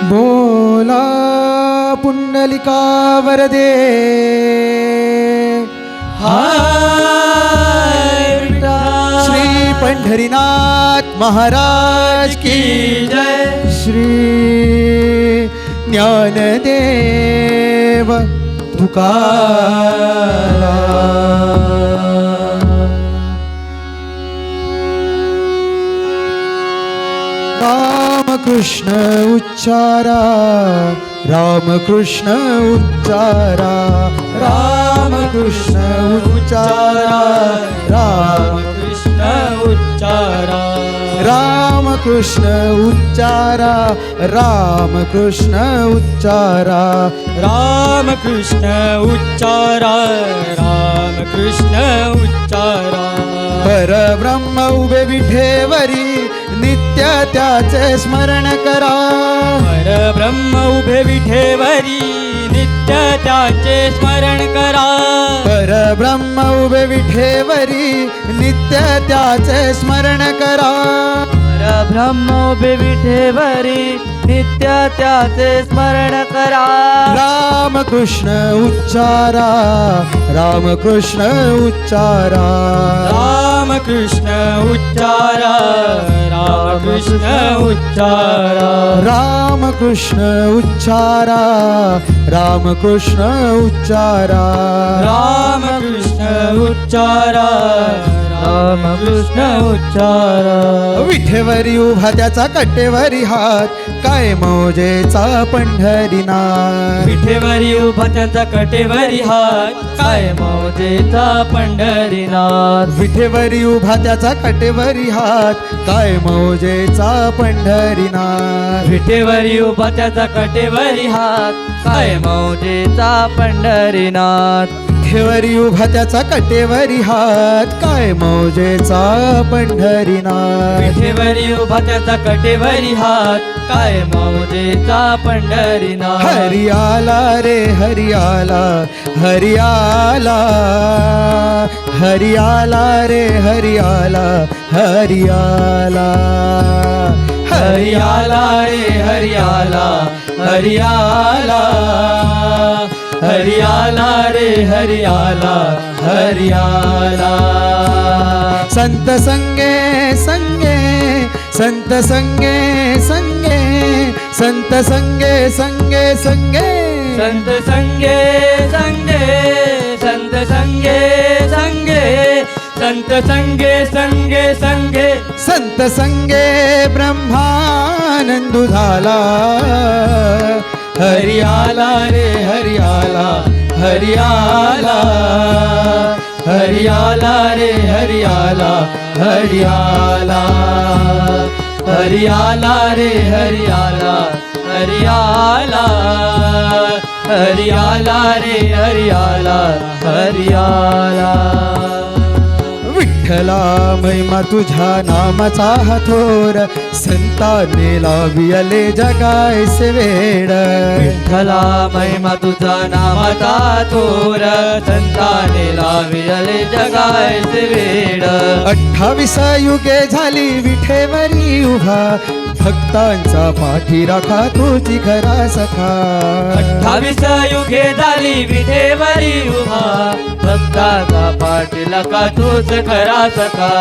बोला पुंडलिका वरदे श्री पंढरीनाथ महाराज की जय। श्री ज्ञानदेव तुकाराम। रामकृष्ण उच्चारा रामकृष्ण उच्चारा रामकृष्ण उच्चारा रामकृष्ण उच्चारा रामकृष्ण उच्चारा रामकृष्ण उच्चारा रामकृष्ण उच्चारा रामकृष्ण उच्चारा परब्रह्म उभे विठेवरी नित्य त्याचे स्मरण करा परब्रह्म उभे विठेवरी नित्य त्याचे स्मरण करा परब्रह्म उभे विठेवरी नित्य त्याचे स्मरण करा परब्रह्म उभे विठेवरी नित्य त्याचे स्मरण करा रामकृष्ण उच्चारा रामकृष्ण उच्चारा रामकृष्ण उच्चारा रामकृष्ण उच्चारा रामकृष्ण उच्चारा रामकृष्ण उच्चारा रामकृष्ण उच्चारा रामकृष्ण उच्चारा विठेवरी उभा त्याचा कटेवरी हात काय मौजेचा पंढरीनाथ विठेवरी उभा त्याचा कटेवरी हात काय मौजेचा पंढरीनाथ विठेवरी उभा त्याचा कटेवरी हात काय मौजेचा पंढरीनाथ विठेवरी उभा त्याचा कटेवरी हात काय मौजेचा पंढरीनाथ विठेवरी उभा त्याचा कटेवरी हात काय मौजेचा पंढरीनाथ विठेवरी उभा त्याचा कटेवरी हात काय मौजेचा पंढरीनाथ हरियाला रे हरियाला हरियाला हरियाला रे हरियाला हरियाला हरियाला रे हरियाला हरियाला हरियाला रे हरियाला हरियाला संत संगे संगे संत संगे संगे संत संगे संगे संगे संत संगे संगे संत संगे संगे संत संगे संगे संगे संत संगे ब्रह्मानंदू झाला हरियाला रे हरियाला हरियाला हरियाला रे हरियाला हरियाला हरियाला रे हरियाला हरियाला हरियाला रे हरियाला हरियाला विठ्ठला महिमा तुझ्या नामाचा हाथोर संतांनी लाविले जगायचे वेड विठ्ठला महिमा तुझा नामाचा थोर संताने लाविले जगायचे वेड 28 युगे झाली विठेवरी उभा भक्तांचा पाठी राखा तुझी घरा सखा 28 युगे झाली विठेवरी उभा भक्ताचा पाठीला का तूच खरा सखा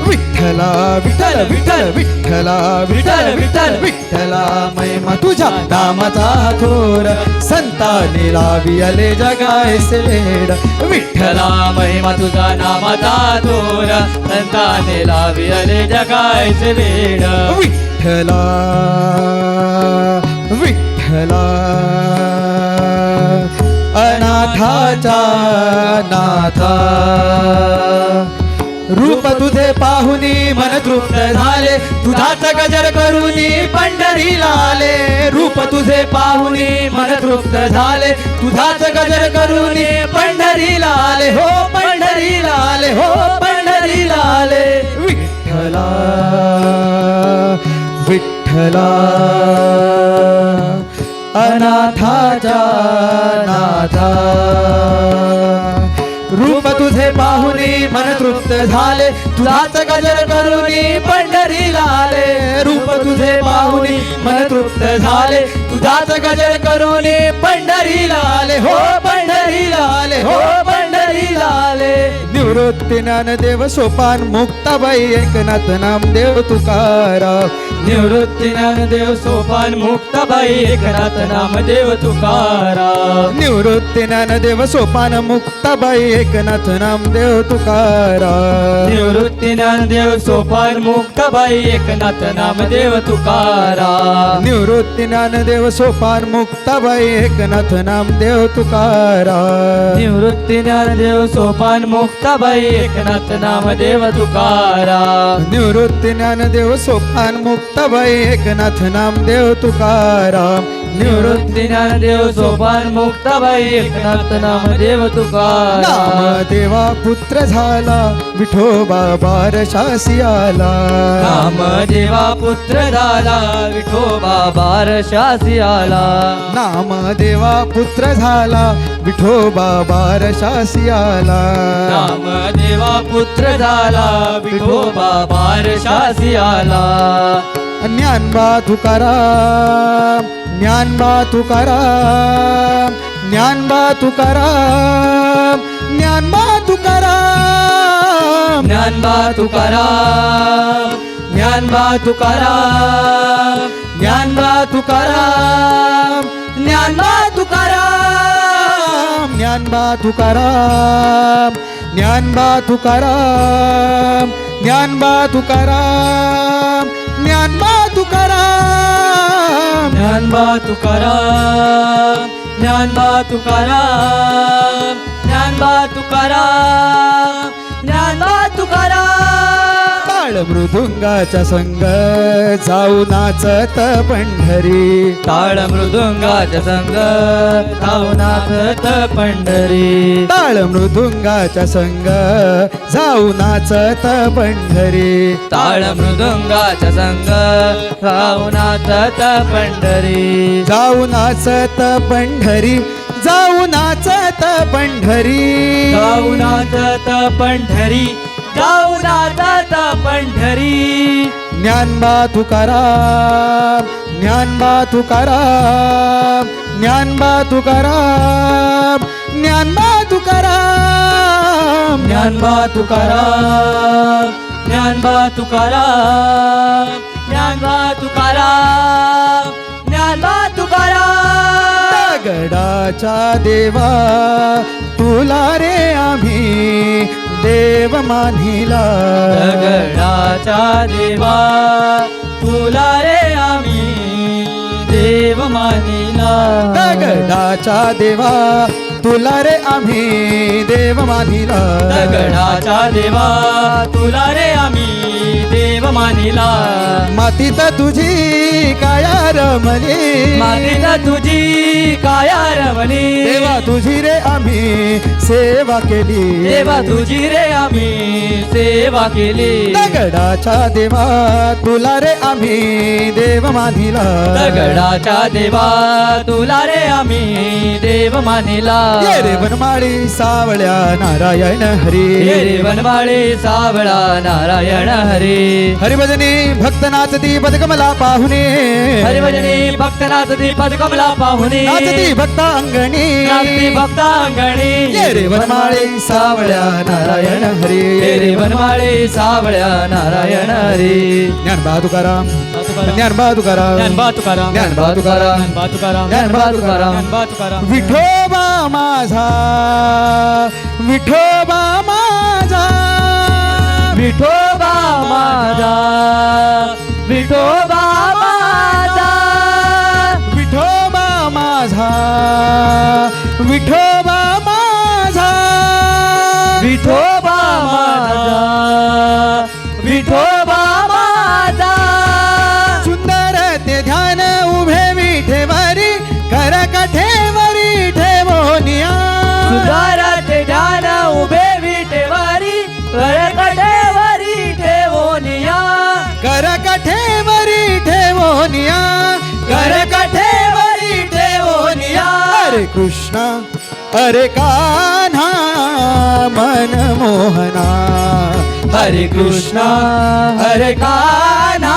विठ्ठला विठ्ठल विठ्ठल विठ्ठला विठ्ठल विठ्ठल विठ्ठला महिमा तुझ्या नामाचा थोर संतांनी लाविले जगायचे वेड विठ्ठला महिमा तुझा नामाचा थोर संताने लाविले जगायचे वेड विठ्ठला विठ्ठला अनाथाचा नाथा रूप तुझे पाहुनी मन तृप्त झाले तुझाच गजर करुनी पंढरीला आले रूप तुझे पाहुनी मन तृप्त झाले तुझाच गजर करुनी पंढरीला आले हो पंढरीला आले हो पंढरीला आले विठ्ठला विठ्ठला अनाथाचा नाथा रूप तुझे पाहुनी मन तृप्त झाले तुझाच गजर करुनी पंढरीला आले रूप तुझे पाहुनी मन तृप्त झाले तुझाच गजर करून पंढरीला आले हो पंढरीला आले हो पंढरीला आले निवृत्ती ज्ञानदेव सोपान मुक्ताबाई एकनाथ नामदेव तुकाराम निवृत्ती ज्ञानदेव सोपान मुक्ताबाई एकनाथ नामदेव तुकाराम निवृत्ती ज्ञानदेव सोपान मुक्ताबाई एकनाथ नामदेव तुकाराम निवृत्ती ज्ञानदेव सोपान मुक्ताबाई एकनाथ नामदेव तुकाराम निवृत्ती ज्ञानदेव सोपान मुक्ताबाई एकनाथ नामदेव तुकाराम निवृत्ती ज्ञानदेव सोपान मुक्ताबाई एकनाथ नामदेव तुकाराम निवृत्ती ज्ञानदेव सोपान मुक्ताबाई एकनाथ नामदेव तुकाराम निवृत्ती ज्ञानदेव सोपान मुक्ताबाई एकनाथ नामदेव तुकाराम नामदेवा पुत्र झाला विठोबा बारशासी आला नामदेवा पुत्र झाला विठोबा बारशासी आला नामदेवा पुत्र झाला विठोबा बारशासी आला नामदेवा पुत्र झाला विठोबा बारशासी आला ज्ञानबा तुकाराम ज्ञानबा तुकाराम ज्ञानबा तुकाराम ज्ञानबा तुकाराम ज्ञानबा तुकाराम ज्ञानबा तुकाराम ज्ञानबा तुकाराम ज्ञानबा तुकाराम ज्ञानबा तुकाराम ज्ञानबा तुकाराम ज्ञानबा तुकाराम ज्ञानबा तुकाराम ज्ञानबा तुकाराम ज्ञानबा तुकाराम ज्ञानबा तुकाराम ज्ञानबा तुकाराम टाळ मृदुंगाच्या संग जाऊ नाचत पंढरी टाळ मृदुंगाच्या संग जाऊ नाचत पंढरी टाळ मृदुंगाच्या संग जाऊ नाचत पंढरी टाळ मृदुंगाच्या संग जाऊ नाचत पंढरी जाऊ नाचत पंढरी जाऊ नाचत पंढरी जाऊ नाचत पंढरी जाऊ नाचत पंढरी ज्ञानबा तुकाराम ज्ञानबा तुकाराम ज्ञानबा तुकाराम ज्ञानबा तुकाराम ज्ञानबा तुकाराम ज्ञानबा तुकाराम ज्ञानबा तुकाराम ज्ञानबा तुकाराम दगडाच्या देवा तुला रे आम्ही देव मानिला दगडाचा देवा तुला रे आम्ही देव मानिला दगडाच्या देवा तुला रे आम्ही देव मानिला दगडाचा देवा तुला रे आम्ही देव मानिला मातीत तुझी काया रमली मातीत तुझी काया रमली देवा तुझी रे आम्ही सेवा केली देवा तुझी रे आम्ही सेवा केली दगडाच्या देवा तुला रे आम्ही देव मानिला दगडाचा देवा तुला रे आम्ही देव मानिला ये रे वनमाळी सावळ्या नारायण हरी ये रे वनमाळे सावळा नारायण हरी हरिभजनी भक्त नाचती पदकमला पाहुणे हरिभजनी भक्त नाचती पदकमला पाहुणे नाचती भक्त अंगणी नाचती भक्त अंगणी ये रे वनमाळी सावळ्या नारायण हरी ये रे वनमाळे सावळ्या नारायण हरी ज्ञानबा तुकाराम ज्ञानबा तुकाराम ज्ञानबा तुकाराम ज्ञानबा तुकाराम ज्ञानबा तुकाराम ज्ञानबा तुकाराम ज्ञानबा तुकाराम विठोबा माझा विठोबा माझा विठोबा माझा विठोबा माझा विठोबा माझा विठोबा माझा विठोबा माझा विठोबा माझा सुंदर ते ध्यान उभे विठेवरी करकठेवरी ठेवोनिया सुधाराचे ध्यान उभे विटेवारी करकटेवरी ठेवोनिया करकठेवरी ठेवोनिया करकटेवरी ठेवोनिया हरे कृष्ण हरे कान्हा मन मोहना हरे कृष्ण हरे कान्हा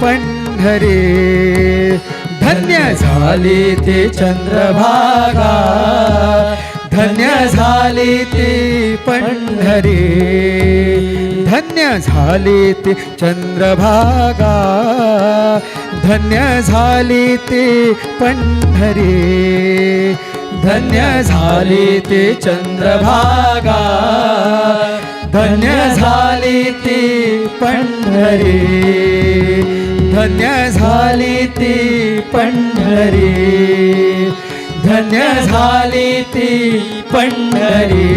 पंढरी धन्य झाली ती चंद्रभागा धन्य झाली ती पंढरी धन्य झाली ती चंद्रभागा धन्य झाली ती पंढरी धन्य झाली ती चंद्रभागा धन्य झाली ती पंढरी धन्य झाली ती पंढरी धन्य झाली ती पंढरी